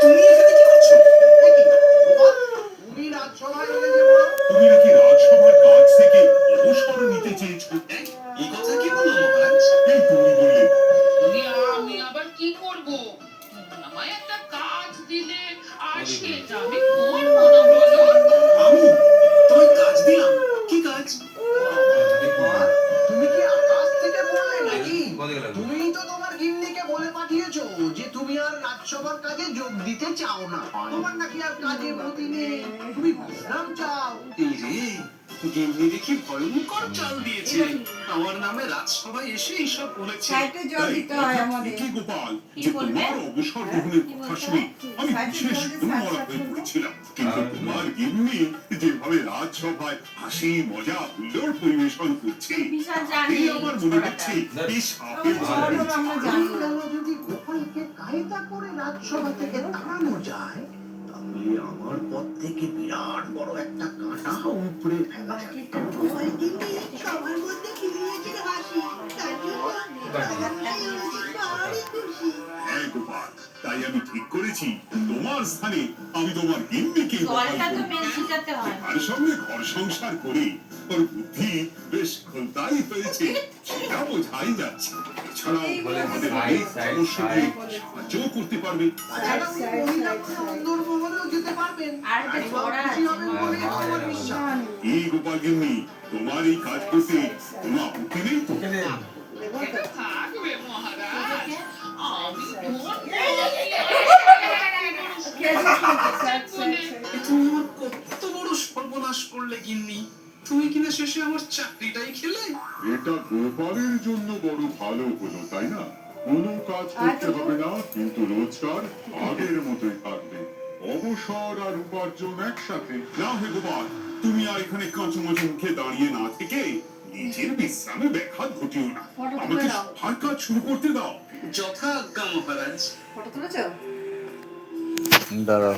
তুমি এখানে কি করছো? তুমি নাকি রাজসভার কাজ থেকে অবসর নিতে চেয়েছো? এই কথা কি বললো মহারাজ? এই তুমি বললে। আমি আবার কি করব? আমায় একটা কাজ দিলে আর সেটা আমি করবো না বলো? আমি তোমায় কাজ দিলাম? কি কাজ? তুমি কি আকাশ থেকে বললে নাকি? তুমিই তো তোমার গিন্নিকে বলে পাঠিয়েছো যে তুমি আর রাজসভার কাজে যোগ দিতে চাও না। তোমার নাকি আর কাজে মতি নেই, তুমি বিশ্রাম চাও। এই রে, গিন্নি দেখি ভয়ঙ্কর চাল দিয়েছে। আমার নামে রাজসভায় এসে এইসব বলেছে। কি গোপাল, কি যে বলবে? তোমার অবসর গ্রহণের কথা শুনে আমি বিশেষ উন্মরা হয়ে পড়েছিলাম, কিন্তু তোমার গিন্নি যেভাবে রাজসভায় হাসি মজা হুল্লোড় পরিবেশন করছে, এই আমার মনে হচ্ছে এই সাপের যদি গোপালকে কায়দা করে রাজসভা থেকে তাড়ানো যায়, তাহলে আমার পথ থেকে বিরাট বড় একটা কাঁটা উপড়ে ফেলা যাবে। সবার মধ্যে খিলিয়েছে হাসি, তার জন্য ভারী খুশি। হ্যাঁ গোপাল, তাই আমি ঠিক করেছি তোমার স্থানে আমি তোমার গিন্নিকে জলটা তো মেন শিখাতে হয়। তার সঙ্গে ঘর সংসার করে ওর বুদ্ধি বেশ খোলতাই হয়েছে, সেটা বোঝাই যাচ্ছে। এছাড়াও আমাদের অনেক সমস্যাকে সাহায্য করতে পারবে। তাছাড়া উনি মহিলাকে অন্দরমহলেও যেতে পারবেন। আর একটা ছড়া খুশি আছে। হবেন বলে আমার বিশ্বাস। এই গোপাল গিন্নি, তোমার এই কাজ করতে কোনো আপত্তি নেই তো? এটা থাকবে মহারাজ। আমি তুমি আমার কত বড় সর্বনাশ করলে গিন্নি। তুমি কিনা শেষে আমার চাকরিটাই খেলে। এটা গোপালের জন্য বড় ভালো হলো, তাই না? কোনো কাজ করতে হবে না, কিন্তু রোজগার আগের মতোই থাকবে। অবসর আর উপার্জন একসাথে। না হে গোপাল, তুমি আর এখানে কাঁচুমাচু মুখে দাঁড়িয়ে না থেকে নিজের বিশ্রামে ব্যাঘাত ঘটিও না। আমাকে সবার কাজ শুরু করতে দাও। যথা আজ্ঞা মহারাজ। ফটো তুলেছো? দাঁড়াও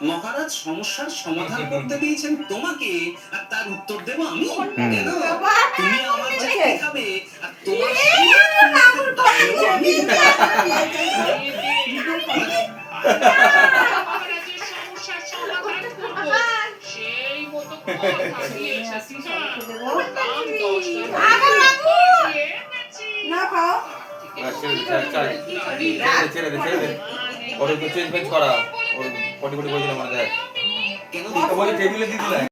মহারাজ সমস্যার সমাধান করতে দিয়েছেন তোমাকে, আর তার উত্তর দেব আমি? কেন? তুমি আমার চাকরি খাবে, আর তোমার মহারাজের সমস্যার সমাধান করবো, সেই মতো কথা দিয়ে এসেছি। না খাও। ছেড়ে দে ওর চেঞ্জ করা ওর পটি পটি করে দিলাম মনে দেখ কেন টেবিলে দিয়ে দিলাম।